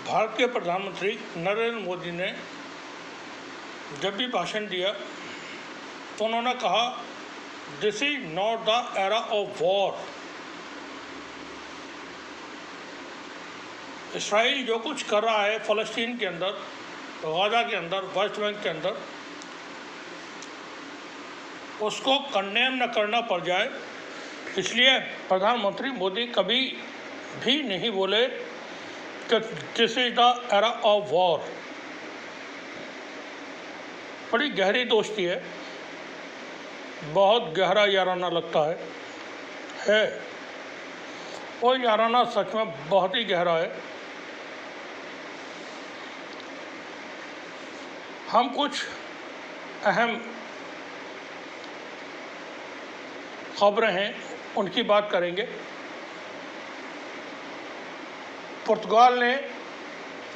भारत के प्रधानमंत्री नरेंद्र मोदी ने जब भी भाषण दिया तो उन्होंने कहा, this is not the era of war. Israel जो कुछ कर रहा है फ़लस्तीन के अंदर, गाज़ा के अंदर, वेस्ट बैंक के अंदर, उसको कंडेम न करना पड़ जाए, इसलिए प्रधानमंत्री मोदी कभी भी नहीं बोले कि this is the era of war. बड़ी गहरी दोस्ती है, बहुत गहरा याराना लगता है। वो याराना सच में बहुत ही गहरा है। हम कुछ अहम खबरें हैं उनकी बात करेंगे। पुर्तगाल ने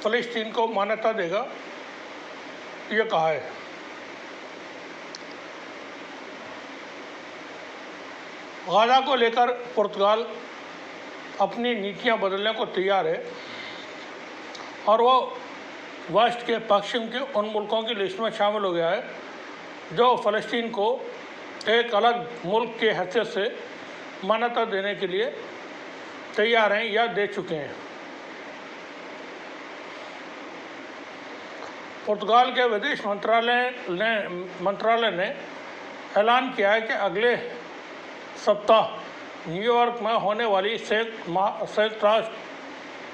फ़लस्तीन को मान्यता देगा, ये कहा है। गाज़ा को लेकर पुर्तगाल अपनी नीतियां बदलने को तैयार है और वो वेस्ट के पश्चिम के उन मुल्कों की लिस्ट में शामिल हो गया है जो फ़लस्तीन को एक अलग मुल्क के हैसियत से मान्यता देने के लिए तैयार हैं या दे चुके हैं। पुर्तगाल के विदेश मंत्रालय ने ऐलान किया है कि अगले सप्ताह न्यूयॉर्क में होने वाली संयुक्त राष्ट्र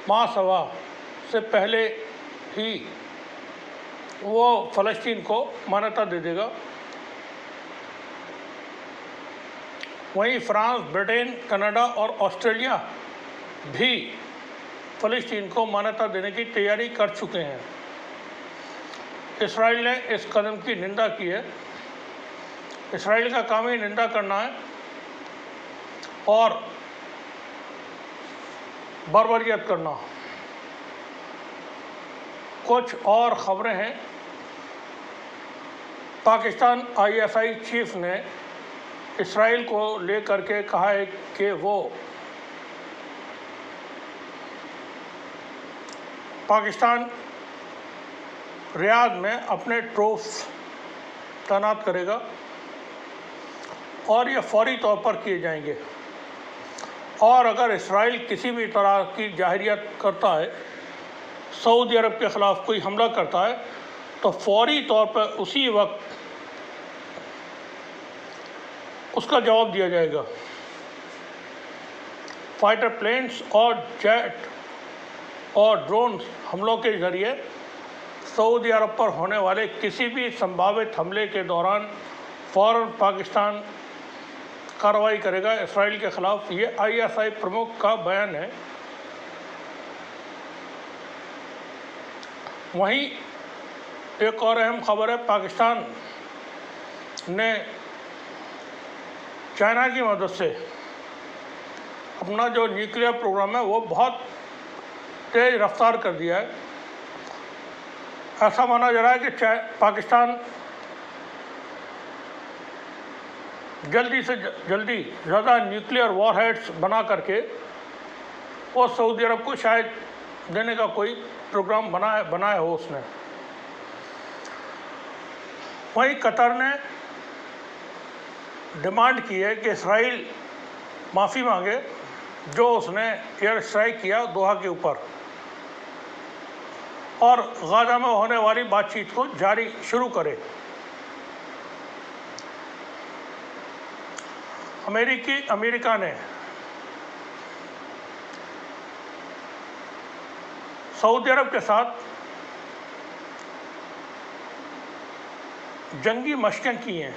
महासभा से पहले ही वो फ़लस्तीन को मान्यता दे देगा। वहीं फ्रांस, ब्रिटेन, कनाडा और ऑस्ट्रेलिया भी फ़लस्तीन को मान्यता देने की तैयारी कर चुके हैं। इसराइल ने इस कदम की निंदा की है। इसराइल का काम ही निंदा करना है और बर्बरियत करना। कुछ और खबरें हैं। पाकिस्तान ISI चीफ ने इसराइल को लेकर के कहा है कि वो पाकिस्तान रियाद में अपने ट्रूप्स तैनात करेगा और ये फौरी तौर पर किए जाएंगे। और अगर इसराइल किसी भी तरह की जाहिरियत करता है, सऊदी अरब के ख़िलाफ़ कोई हमला करता है, तो फौरी तौर पर उसी वक्त उसका जवाब दिया जाएगा। फाइटर प्लेन्स और जेट और ड्रोन हमलों के ज़रिए सऊदी अरब पर होने वाले किसी भी संभावित हमले के दौरान फ़ौरन पाकिस्तान कार्रवाई करेगा इसराइल के ख़िलाफ़। ये ISI प्रमुख का बयान है। वहीं एक और अहम खबर है, पाकिस्तान ने चाइना की मदद से अपना जो न्यूक्लियर प्रोग्राम है वो बहुत तेज़ रफ्तार कर दिया है। ऐसा माना जा रहा है कि पाकिस्तान जल्दी से जल्दी ज़्यादा न्यूक्लियर वॉरहेड्स बना करके वो सऊदी अरब को शायद देने का कोई प्रोग्राम बनाया हो उसने। वहीं कतर ने डिमांड की है कि इसराइल माफ़ी मांगे जो उसने एयर स्ट्राइक किया दोहा के ऊपर और गाज़ा में होने वाली बातचीत को शुरू करे। अमेरिका ने सऊदी अरब के साथ जंगी मशकें की हैं,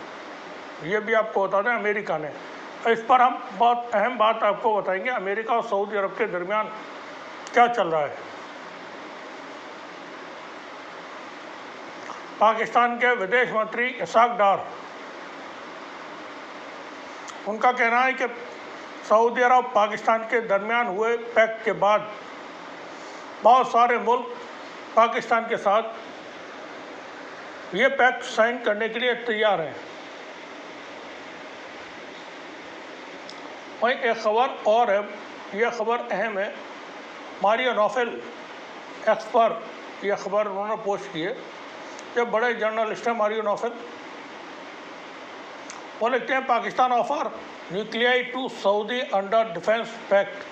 ये भी आपको बता दें अमेरिका ने। इस पर हम बहुत अहम बात आपको बताएंगे, अमेरिका और सऊदी अरब के दरमियान क्या चल रहा है। पाकिस्तान के विदेश मंत्री इसाक डार, उनका कहना है कि सऊदी अरब पाकिस्तान के दरमियान हुए पैक्ट के बाद बहुत सारे मुल्क पाकिस्तान के साथ ये पैक्ट साइन करने के लिए तैयार हैं। वहीं एक खबर और है, यह खबर अहम है। मारिया नौफेल एक्स पर यह खबर उन्होंने पोस्ट की है। ये बड़े जर्नलिस्ट हैं मारियो नौफल, वो लिखते हैं Pakistan offer nuclear to Saudi under defence pact.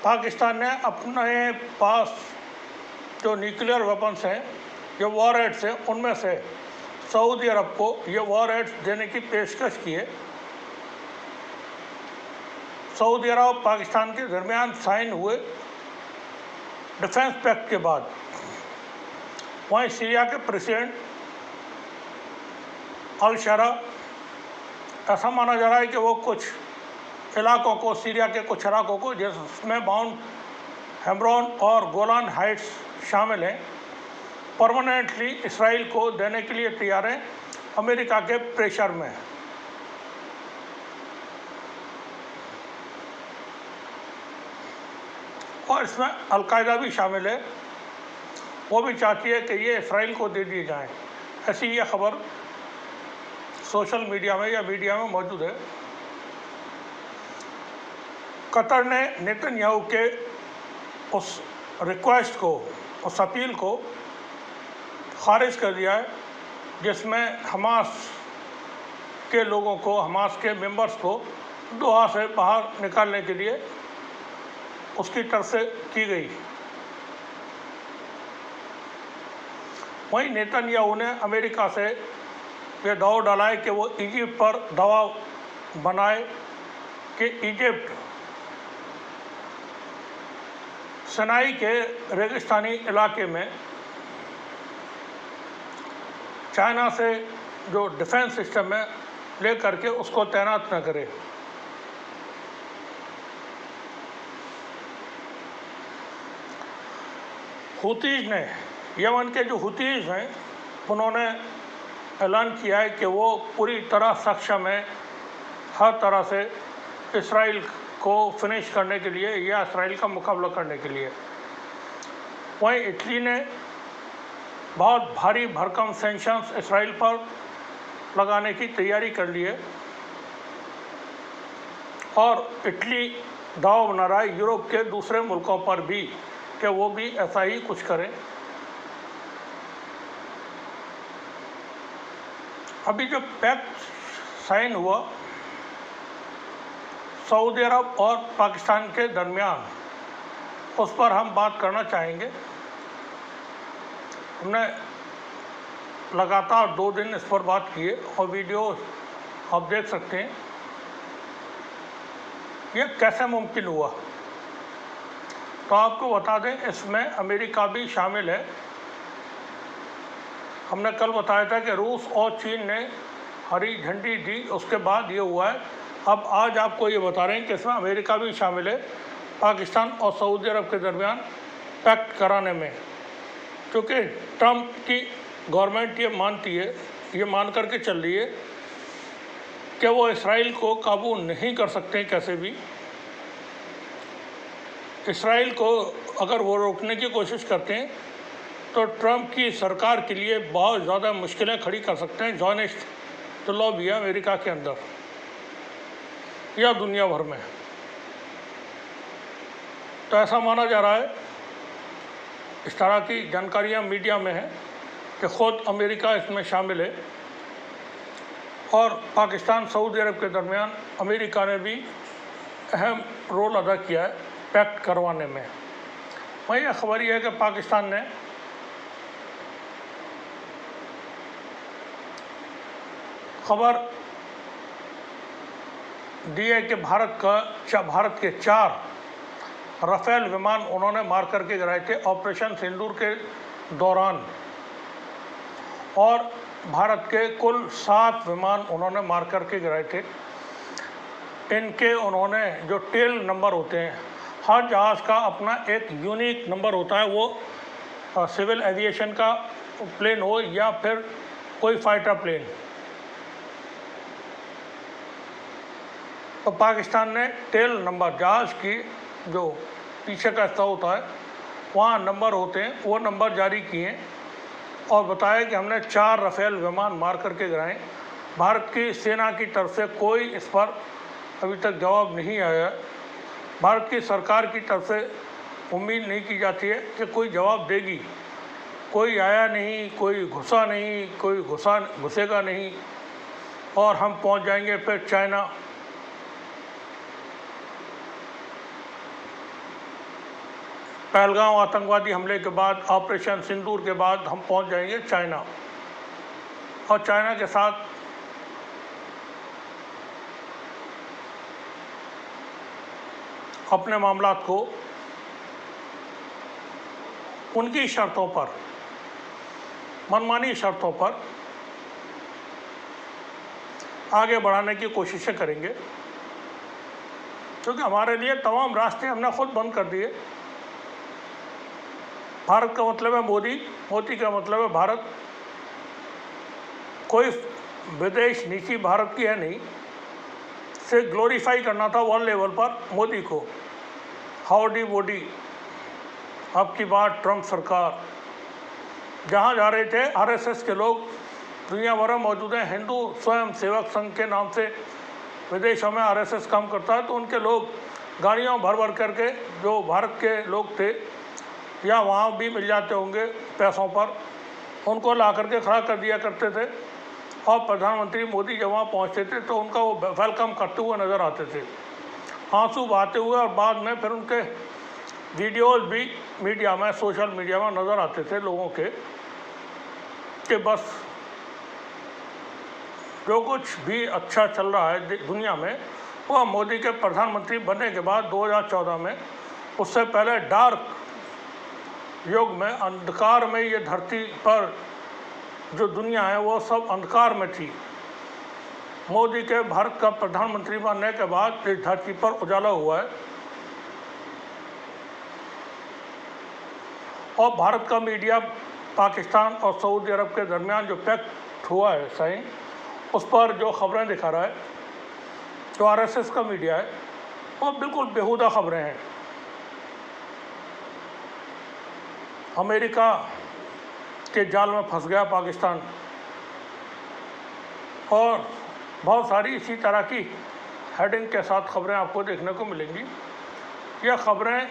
Pakistan ने अपने पास जो न्यूक्लियर वेपन्स हैं, जो वॉर हेड्स हैं, उनमें से सऊदी अरब को ये वॉर हेड्स देने की पेशकश की है। सऊदी अरब और पाकिस्तान के दरमियान साइन हुए डिफेंस पैक्ट के बाद वहीं सीरिया के प्रेसिडेंट अल शरा, ऐसा माना जा रहा है कि वो कुछ इलाकों को, सीरिया के कुछ इलाकों को जिसमें माउंट हेब्रोन और गोलान हाइट्स शामिल हैं, परमानेंटली इसराइल को देने के लिए तैयार हैं अमेरिका के प्रेशर में। और इसमें अलकायदा भी शामिल है, वो भी चाहती है कि ये इसराइल को दे दिए जाएं। ऐसी ये खबर सोशल मीडिया में या मीडिया में मौजूद है। कतर ने नेतन्याहू के उस रिक्वेस्ट को, उस अपील को खारिज कर दिया है जिसमें हमास के लोगों को, हमास के मेंबर्स को दोहा से बाहर निकालने के लिए उसकी तरफ से की गई। वहीं नेतन्याहू ने अमेरिका से ये दबाव डाला है कि वो इजिप्ट पर दबाव बनाए कि इजिप्ट सिनाई के रेगिस्तानी इलाके में चाइना से जो डिफेंस सिस्टम है ले करके उसको तैनात न करे। हुतीज ने, यमन के जो हुतीज हैं, उन्होंने ऐलान किया है कि वो पूरी तरह सक्षम है हर तरह से इसराइल को फिनिश करने के लिए या इसराइल का मुकाबला करने के लिए। वहीं इटली ने बहुत भारी भरकम सैंक्शंस इसराइल पर लगाने की तैयारी कर ली है और इटली दबाव बना रहा है यूरोप के दूसरे मुल्कों पर भी कि वो भी ऐसा ही कुछ करें। अभी जो पैक्ट साइन हुआ सऊदी अरब और पाकिस्तान के दरमियान, उस पर हम बात करना चाहेंगे। हमने लगातार 2 दिन इस पर बात की है और वीडियो आप देख सकते हैं। ये कैसे मुमकिन हुआ, तो आपको बता दें इसमें अमेरिका भी शामिल है। हमने कल बताया था कि रूस और चीन ने हरी झंडी दी, उसके बाद ये हुआ है। अब आज आपको ये बता रहे हैं कि इसमें अमेरिका भी शामिल है पाकिस्तान और सऊदी अरब के दरमियान पैक्ट कराने में, क्योंकि ट्रंप की गवर्नमेंट ये मानती है, ये मान करके चल रही है कि वो इसराइल को काबू नहीं कर सकते कैसे भी। इसराइल को अगर वो रोकने की कोशिश करते हैं तो ट्रंप की सरकार के लिए बहुत ज़्यादा मुश्किलें खड़ी कर सकते हैं। जॉनिस्ट लॉ भी है अमेरिका के अंदर या दुनिया भर में। तो ऐसा माना जा रहा है, इस तरह की जानकारियां मीडिया में हैं कि ख़ुद अमेरिका इसमें शामिल है और पाकिस्तान सऊदी अरब के दरमियान अमेरिका ने भी अहम रोल अदा किया है पैक्ट करवाने में। वहीं यह खबर यह है कि पाकिस्तान ने खबर दी है कि भारत के 4 राफेल विमान उन्होंने मार करके गिराए थे ऑपरेशन सिंदूर के दौरान, और भारत के कुल 7 विमान उन्होंने मार करके गिराए थे। इनके उन्होंने जो टेल नंबर होते हैं, हर जहाज़ का अपना एक यूनिक नंबर होता है, वो सिविल एविएशन का प्लेन हो या फिर कोई फाइटर प्लेन। तो पाकिस्तान ने टेल नंबर, जहाज़ की जो पीछे का हिस्सा होता है वहाँ नंबर होते हैं, वो नंबर जारी किए और बताया कि हमने 4 राफेल विमान मार करके गिराए। भारत की सेना की तरफ से कोई इस पर अभी तक जवाब नहीं आया। भारत की सरकार की तरफ से उम्मीद नहीं की जाती है कि कोई जवाब देगी। कोई आया नहीं, कोई घुसा नहीं, कोई घुसेगा नहीं, और हम पहुंच जाएंगे फिर चाइना। पहलगाम आतंकवादी हमले के बाद, ऑपरेशन सिंदूर के बाद हम पहुंच जाएंगे चाइना, और चाइना के साथ अपने मामलात को उनकी शर्तों पर, मनमानी शर्तों पर आगे बढ़ाने की कोशिशें करेंगे, क्योंकि हमारे लिए तमाम रास्ते हमने खुद बंद कर दिए। भारत का मतलब है मोदी, मोदी का मतलब है भारत। कोई विदेश नीति भारत की है नहीं, से ग्लोरीफाई करना था वर्ल्ड लेवल पर मोदी को। हाउडी वोडी, अब की बात ट्रंप सरकार। जहाँ जा रहे थे आरएसएस के लोग, दुनिया भर में मौजूद हैं। हिंदू स्वयं सेवक संघ के नाम से विदेशों में आरएसएस काम करता है, तो उनके लोग गाड़ियों भर भर करके, जो भारत के लोग थे या वहाँ भी मिल जाते होंगे पैसों पर, उनको ला करके खड़ा कर दिया करते थे। और प्रधानमंत्री मोदी जब वहाँ पहुँचते थे तो उनका वो वेलकम करते हुए नज़र आते थे, आंसू बहाते हुए, और बाद में फिर उनके वीडियोज़ भी मीडिया में, सोशल मीडिया में नज़र आते थे लोगों के, कि बस जो कुछ भी अच्छा चल रहा है दुनिया में, वह मोदी के प्रधानमंत्री बनने के बाद 2014 में, उससे पहले डार्क युग में, अंधकार में, ये धरती पर जो दुनिया है वो सब अंधकार में थी। मोदी के भारत का प्रधानमंत्री बनने के बाद इस धरती पर उजाला हुआ है, और भारत का मीडिया पाकिस्तान और सऊदी अरब के दरमियान जो पैक्ट हुआ है साइन, उस पर जो खबरें दिखा रहा है, जो आरएसएस का मीडिया है, वो बिल्कुल बेहुदा खबरें हैं। अमेरिका के जाल में फंस गया पाकिस्तान, और बहुत सारी इसी तरह की हेडिंग के साथ खबरें आपको देखने को मिलेंगी। यह खबरें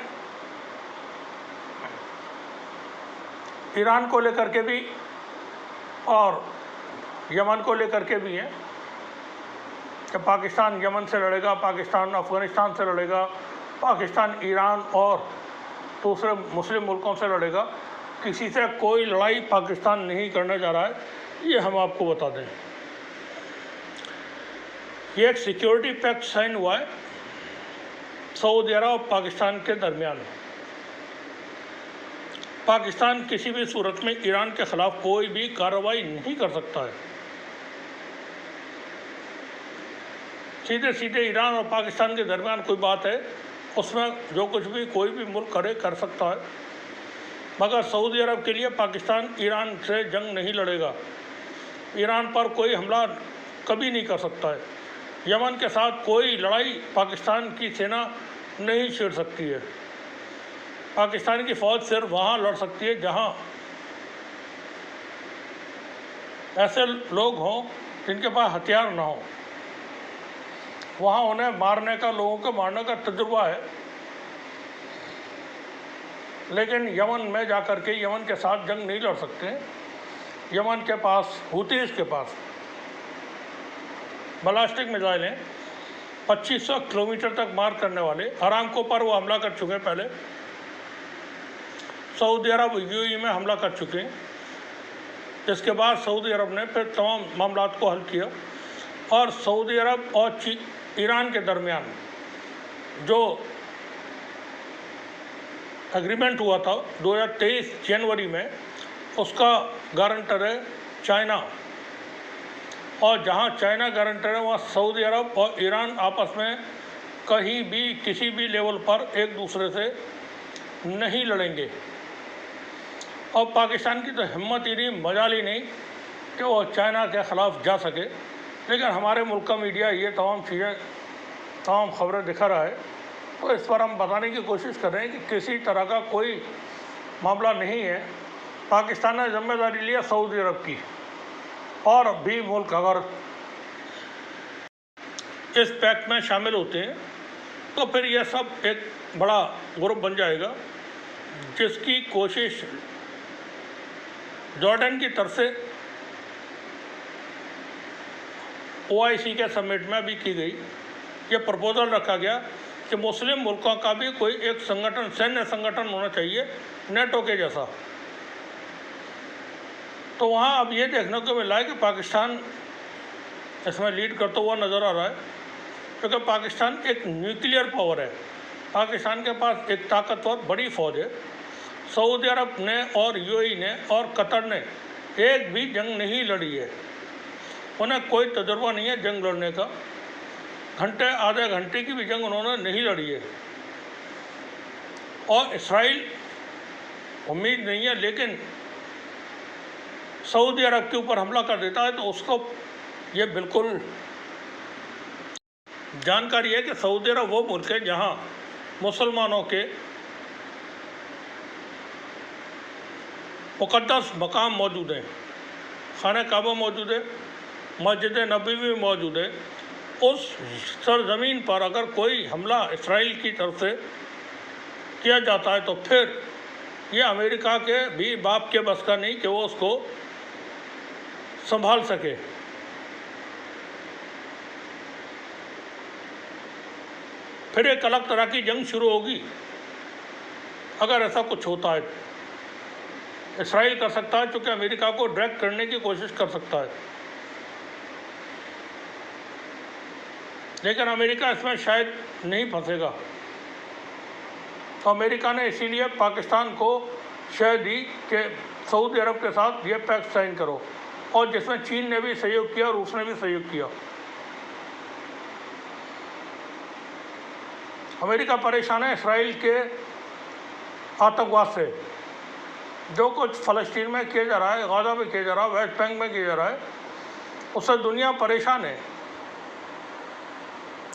ईरान को लेकर के भी और यमन को लेकर के भी हैं, कि पाकिस्तान यमन से लड़ेगा, पाकिस्तान अफ़गानिस्तान से लड़ेगा, पाकिस्तान ईरान और दूसरे मुस्लिम मुल्कों से लड़ेगा। किसी से कोई लड़ाई पाकिस्तान नहीं करने जा रहा है, ये हम आपको बता दें। ये एक सिक्योरिटी पैक्ट साइन हुआ है सऊदी अरब और पाकिस्तान के दरमियान। पाकिस्तान किसी भी सूरत में ईरान के खिलाफ कोई भी कार्रवाई नहीं कर सकता है। सीधे सीधे ईरान और पाकिस्तान के दरमियान कोई बात है, उसमें जो कुछ भी कोई भी मुल्क करे कर सकता है, मगर सऊदी अरब के लिए पाकिस्तान ईरान से जंग नहीं लड़ेगा, ईरान पर कोई हमला कभी नहीं कर सकता है। यमन के साथ कोई लड़ाई पाकिस्तान की सेना नहीं छेड़ सकती है। पाकिस्तान की फ़ौज सिर्फ वहाँ लड़ सकती है जहाँ ऐसे लोग हों जिनके पास हथियार ना हो, वहाँ उन्हें मारने का, लोगों को मारने का तजुर्बा है। लेकिन यमन में जाकर के यमन के साथ जंग नहीं लड़ सकते। यमन के पास, हुतीज़ के पास बैलिस्टिक मिसाइलें 2500 किलोमीटर तक मार करने वाले, अरामको पर वो हमला कर चुके हैं पहले, सऊदी अरब यूएई में हमला कर चुके हैं। इसके बाद सऊदी अरब ने फिर तमाम मामलात को हल किया, और सऊदी अरब और ईरान के दरमियान जो एग्रीमेंट हुआ था 2023 जनवरी में, उसका गारंटर है चाइना, और जहां चाइना गारंटर है वहाँ सऊदी अरब और ईरान आपस में कहीं भी किसी भी लेवल पर एक दूसरे से नहीं लड़ेंगे। और पाकिस्तान की तो हिम्मत ही नहीं, मजाल ही नहीं कि वो चाइना के ख़िलाफ़ जा सके। लेकिन हमारे मुल्क का मीडिया ये तमाम चीज़ें, तमाम खबरें दिखा रहा है, तो इस पर हम बताने की कोशिश कर रहे हैं कि किसी तरह का कोई मामला नहीं है। पाकिस्तान ने जिम्मेदारी लिया सऊदी अरब की, और भी मुल्क अगर इस पैक्ट में शामिल होते हैं तो फिर यह सब एक बड़ा ग्रुप बन जाएगा, जिसकी कोशिश जॉर्डन की तरफ से OIC के समिट में भी की गई। ये प्रपोजल रखा गया कि मुस्लिम मुल्कों का भी कोई एक संगठन, सैन्य संगठन होना चाहिए नेटो के जैसा। तो वहाँ अब ये देखने को मिला है कि पाकिस्तान इसमें लीड करता हुआ नज़र आ रहा है, क्योंकि पाकिस्तान एक न्यूक्लियर पावर है। पाकिस्तान के पास एक ताकतवर बड़ी फ़ौज है। सऊदी अरब ने और UAE ने और कतर ने एक भी जंग नहीं लड़ी है, उन्हें कोई तजुर्बा नहीं है जंग लड़ने का। घंटे आधे घंटे की भी जंग उन्होंने नहीं लड़ी है। और इसराइल उम्मीद नहीं है, लेकिन सऊदी अरब के ऊपर हमला कर देता है तो उसको ये बिल्कुल जानकारी है कि सऊदी अरब वो मुल्क है जहाँ मुसलमानों के मुक़द्दस मकाम मौजूद हैं, खाना काबा मौजूद है, मस्जिद नबवी मौजूद है। उस सरजमीन पर अगर कोई हमला इसराइल की तरफ से किया जाता है तो फिर ये अमेरिका के भी बाप के बस का नहीं कि वो उसको संभाल सके। फिर एक अलग तरह की जंग शुरू होगी अगर ऐसा कुछ होता है। इसराइल कर सकता है क्योंकि अमेरिका को डायरेक्ट करने की कोशिश कर सकता है, लेकिन अमेरिका इसमें शायद नहीं फंसेगा। तो अमेरिका ने इसीलिए पाकिस्तान को शह दी कि सऊदी अरब के साथ ये पैक्ट साइन करो, और जिसमें चीन ने भी सहयोग किया, रूस ने भी सहयोग किया। अमेरिका परेशान है इसराइल के आतंकवाद से। जो कुछ फ़लस्तीन में किया जा रहा है, गाज़ा में किया जा रहा है, वेस्ट बैंक में किया जा रहा है, उससे दुनिया परेशान है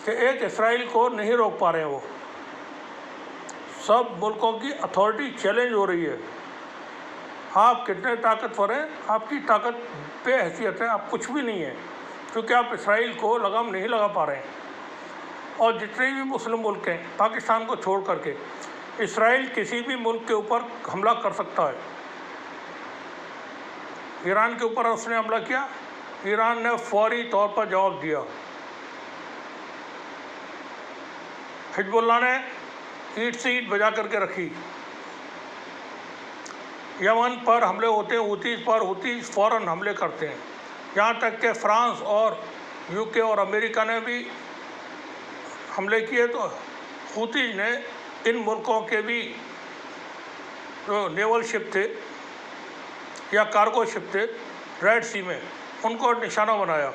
कि एक इसराइल को नहीं रोक पा रहे हैं। वो सब मुल्कों की अथॉरिटी चैलेंज हो रही है। आप कितने ताकतवर हैं, आपकी ताकत पे हैसियत है, आप कुछ भी नहीं है, क्योंकि आप इसराइल को लगाम नहीं लगा पा रहे हैं। और जितने भी मुस्लिम मुल्क हैं पाकिस्तान को छोड़ करके, इसराइल किसी भी मुल्क के ऊपर हमला कर सकता है। ईरान के ऊपर उसने हमला किया, ईरान ने फौरी तौर पर जवाब दिया। हिजबुल्लाह ने ईंट से ईंट बजा करके रखी। यमन पर हमले होते हैं, हूतीज़ पर, हूतीज़ फ़ौरन हमले करते हैं। यहाँ तक कि फ्रांस और UK और अमेरिका ने भी हमले किए, तो हूतीज़ ने इन मुल्कों के भी जो नेवल शिप थे या कार्गो शिप थे रेड सी में, उनको निशाना बनाया।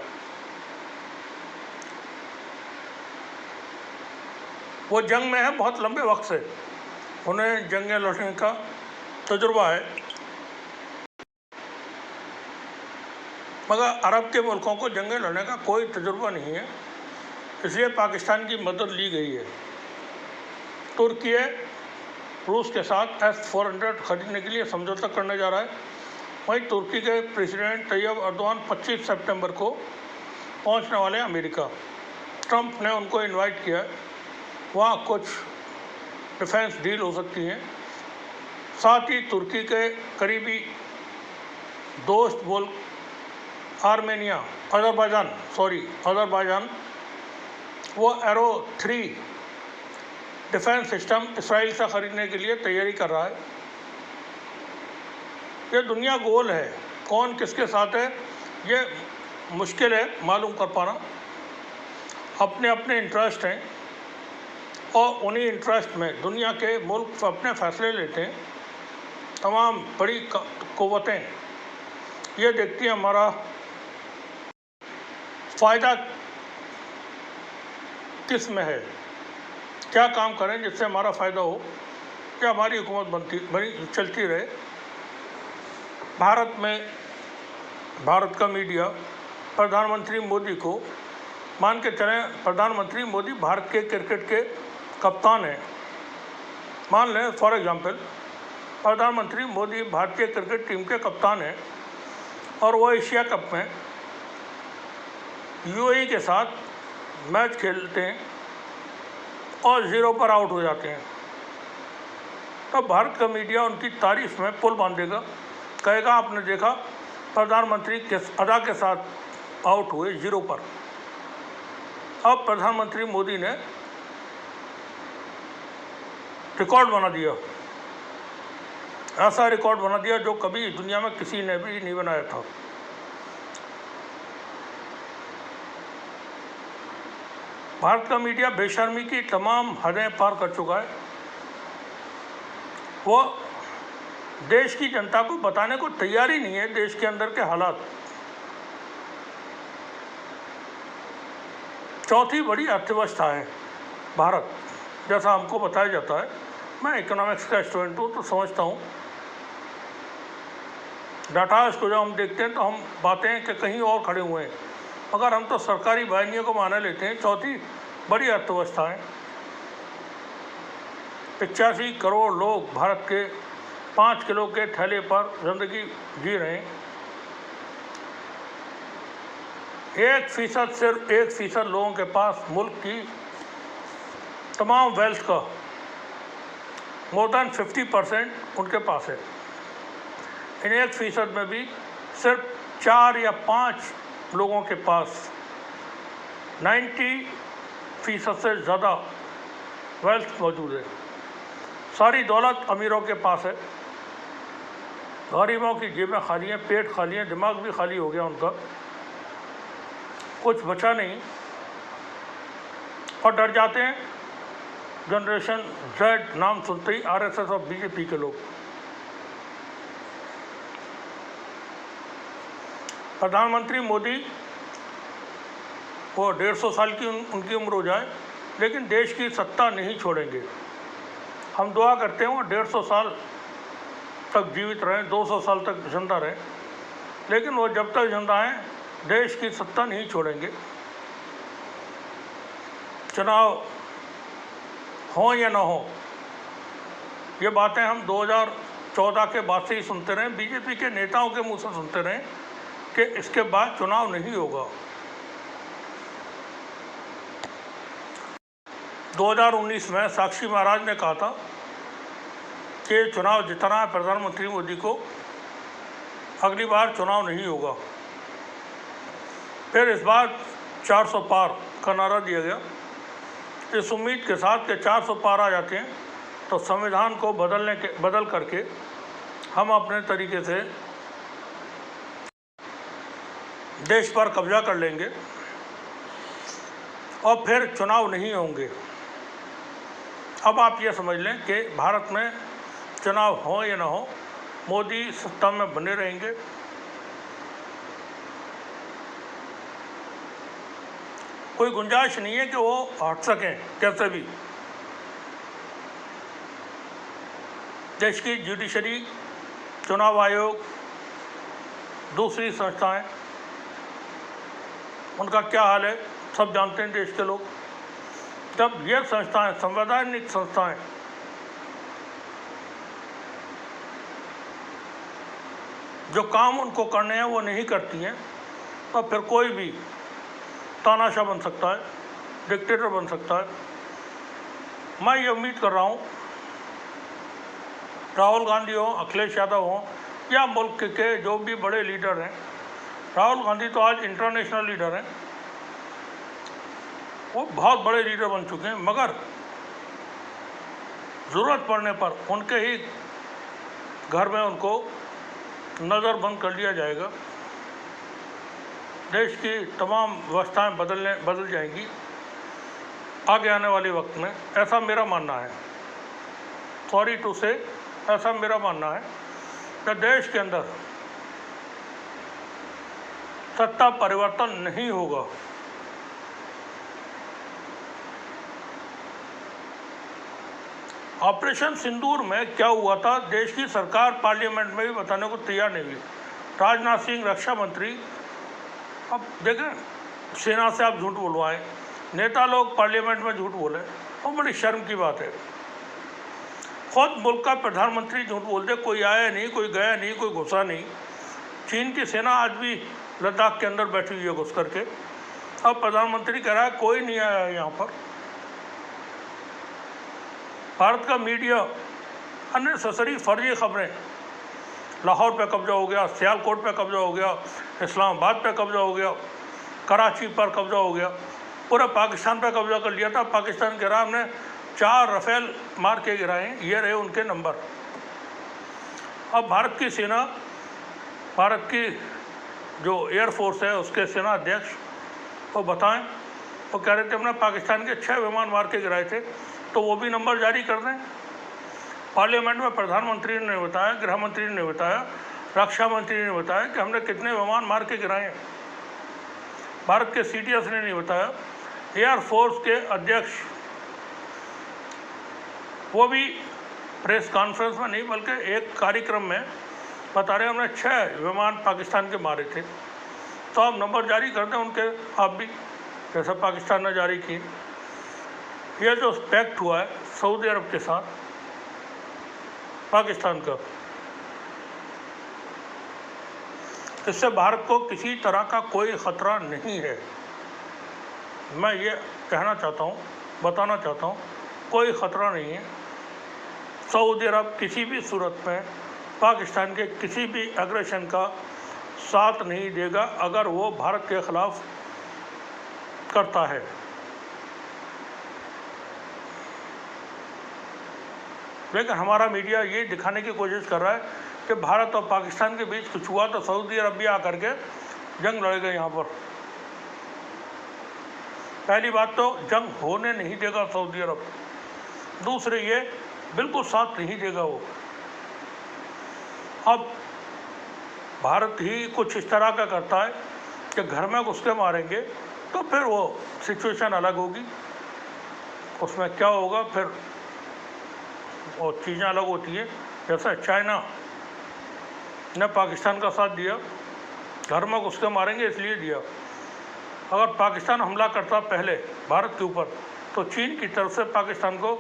वो जंग में है बहुत लंबे वक्त से, उन्हें जंगें लड़ने का तजुर्बा है, मगर अरब के मुल्कों को जंगें लड़ने का कोई तजुर्बा नहीं है, इसलिए पाकिस्तान की मदद ली गई है। तुर्की रूस के साथ S-400 खरीदने के लिए समझौता करने जा रहा है। वहीं तुर्की के प्रेसिडेंट तैयब अर्दोआन 25 सितंबर को पहुंचने वाले अमेरिका। ट्रंप ने उनको इनवाइट किया है, वहाँ कुछ डिफेंस डील हो सकती हैं। साथ ही तुर्की के करीबी दोस्त मुल्क आर्मेनिया, अज़रबैजान वो एरो 3 डिफेंस सिस्टम इसराइल से ख़रीदने के लिए तैयारी कर रहा है। ये दुनिया गोल है, कौन किसके साथ है ये मुश्किल है मालूम कर पाना। अपने अपने इंटरेस्ट हैं और उन्हीं इंटरेस्ट में दुनिया के मुल्क अपने फैसले लेते हैं। तमाम बड़ी क़ुव्वतें ये देखती हैं हमारा फ़ायदा किस में है, क्या काम करें जिससे हमारा फ़ायदा हो, क्या हमारी हुकूमत बनी चलती रहे। भारत का मीडिया प्रधानमंत्री मोदी को मान के चलें, प्रधानमंत्री मोदी भारत के क्रिकेट के कप्तान हैं। मान लें फॉर एग्जांपल प्रधानमंत्री मोदी भारतीय क्रिकेट टीम के कप्तान हैं और वो एशिया कप में UAE के साथ मैच खेलते हैं और 0 पर आउट हो जाते हैं, अब भारत का मीडिया उनकी तारीफ में पुल बांधेगा, कहेगा आपने देखा प्रधानमंत्री किस अदा के साथ आउट हुए 0 पर। अब प्रधानमंत्री मोदी ने रिकॉर्ड बना दिया, ऐसा रिकॉर्ड बना दिया जो कभी दुनिया में किसी ने भी नहीं बनाया था। भारत का मीडिया बेशर्मी की तमाम हदें पार कर चुका है। वो देश की जनता को बताने को तैयार ही नहीं है देश के अंदर के हालात। चौथी बड़ी अर्थव्यवस्था है भारत, जैसा हमको बताया जाता है। मैं इकोनॉमिक्स का स्टूडेंट हूँ तो समझता हूँ। डाटाज को जब हम देखते हैं तो हम पाते हैं कि कहीं और खड़े हुए हैं, मगर हम तो सरकारी वाहिनियों को माने लेते हैं। चौथी बड़ी अर्थव्यवस्था है। 85 करोड़ लोग भारत के 5 किलो के थैले पर जिंदगी जी रहे हैं। 1% सिर्फ 1% लोगों के पास मुल्क की तमाम वेल्थ का मोर देन 50% उनके पास है। इन 1% में भी सिर्फ 4 या 5 लोगों के पास 90% से ज़्यादा वेल्थ मौजूद है। सारी दौलत अमीरों के पास है, गरीबों की जेबें खाली हैं, पेट खाली हैं, दिमाग भी खाली हो गया उनका, कुछ बचा नहीं और डर जाते हैं। जनरेशन Z नाम सुनते ही RSS और BJP के लोग। प्रधानमंत्री मोदी वो 150 साल की उनकी उम्र हो जाए, लेकिन देश की सत्ता नहीं छोड़ेंगे। हम दुआ करते हैं वो 150 साल तक जीवित रहें, 200 साल तक जिंदा रहें, लेकिन वो जब तक जिंदा हैं देश की सत्ता नहीं छोड़ेंगे। चुनाव हो या ना हो, ये बातें हम 2014 के बाद से ही सुनते रहे, बीजेपी के नेताओं के मुंह से सुनते रहे कि इसके बाद चुनाव नहीं होगा। 2019 में साक्षी महाराज ने कहा था कि चुनाव जितना है प्रधानमंत्री मोदी को, अगली बार चुनाव नहीं होगा। फिर इस बार 400 पार का नारा दिया गया, इस उम्मीद के साथ कि 400 पार आ जाते हैं तो संविधान को बदल करके हम अपने तरीके से देश पर कब्जा कर लेंगे और फिर चुनाव नहीं होंगे। अब आप ये समझ लें कि भारत में चुनाव हो या ना हो, मोदी सत्ता में बने रहेंगे। कोई गुंजाइश नहीं है कि वो हट सकें कैसे भी। देश की जुडिशरी, चुनाव आयोग, दूसरी संस्थाएं, उनका क्या हाल है सब जानते हैं देश के लोग। जब ये संस्थाएं, संवैधानिक संस्थाएं जो काम उनको करने हैं वो नहीं करती हैं, तो फिर कोई भी तानाशाह बन सकता है, डिक्टेटर बन सकता है। मैं ये उम्मीद कर रहा हूँ राहुल गांधी हो, अखिलेश यादव हो या मुल्क के जो भी बड़े लीडर हैं, राहुल गांधी तो आज इंटरनेशनल लीडर हैं, वो बहुत बड़े लीडर बन चुके हैं, मगर ज़रूरत पड़ने पर उनके ही घर में उनको नज़रबंद कर लिया जाएगा। देश की तमाम व्यवस्थाएं बदल जाएंगी आगे आने वाले वक्त में, ऐसा मेरा मानना है। सॉरी टू से, ऐसा मेरा मानना है कि देश के अंदर सत्ता परिवर्तन नहीं होगा। ऑपरेशन सिंदूर में क्या हुआ था, देश की सरकार पार्लियामेंट में भी बताने को तैयार नहीं हुई। राजनाथ सिंह रक्षा मंत्री, अब देखें सेना से आप झूठ बोलवाएं, नेता लोग पार्लियामेंट में झूठ बोले, वो बड़ी शर्म की बात है। खुद मुल्क का प्रधानमंत्री झूठ बोलते, कोई आया नहीं, कोई गया नहीं, कोई घुसा नहीं। चीन की सेना आज भी लद्दाख के अंदर बैठी हुई है घुस करके। अब प्रधानमंत्री कह रहा है कोई नहीं आया यहाँ पर। भारत का मीडिया अननेसेसरी फर्जी खबरें, लाहौर पे कब्जा हो गया, सियालकोट पे कब्जा हो गया, इस्लामाबाद पे कब्जा हो गया, कराची पर कब्जा हो गया, पूरा पाकिस्तान पे कब्जा कर लिया था। पाकिस्तान के राम ने 4 राफेल मार के गिराए, ये रहे उनके नंबर। अब भारत की सेना, भारत की जो एयरफोर्स है उसके सेना अध्यक्ष वो बताएं, वो कह रहे थे हमने पाकिस्तान के 6 विमान मार के गिराए थे, तो वो भी नंबर जारी कर दें। पार्लियामेंट में प्रधानमंत्री ने बताया, गृह मंत्री ने बताया, रक्षा मंत्री ने बताया कि हमने कितने विमान मार के गिराए हैं। भारत के CDS ने नहीं बताया। एयरफोर्स के अध्यक्ष वो भी प्रेस कॉन्फ्रेंस में नहीं बल्कि एक कार्यक्रम में बता रहे हमने 6 विमान पाकिस्तान के मारे थे। तो आप नंबर जारी कर दें उनके, आप भी जैसा पाकिस्तान ने जारी किए। यह जो पैक्ट हुआ है सऊदी अरब के साथ पाकिस्तान का, इससे भारत को किसी तरह का कोई ख़तरा नहीं है। मैं ये कहना चाहता हूँ, बताना चाहता हूँ, कोई ख़तरा नहीं है। सऊदी अरब किसी भी सूरत में पाकिस्तान के किसी भी एग्रेशन का साथ नहीं देगा अगर वो भारत के ख़िलाफ़ करता है। लेकिन हमारा मीडिया ये दिखाने की कोशिश कर रहा है कि भारत और पाकिस्तान के बीच कुछ हुआ तो सऊदी अरब भी आकर के जंग लड़ेगा यहाँ पर। पहली बात तो जंग होने नहीं देगा सऊदी अरब, दूसरे ये बिल्कुल साथ नहीं देगा वो। अब भारत ही कुछ इस तरह का करता है कि घर में घुस के मारेंगे तो फिर वो सिचुएशन अलग होगी, उसमें क्या होगा फिर वो चीज़ें अलग होती है। जैसे चाइना ने पाकिस्तान का साथ दिया, घर में घुस के मारेंगे इसलिए दिया। अगर पाकिस्तान हमला करता पहले भारत के ऊपर तो चीन की तरफ से पाकिस्तान को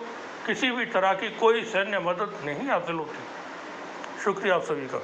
किसी भी तरह की कोई सैन्य मदद नहीं हासिल होती। शुक्रिया आप सभी का।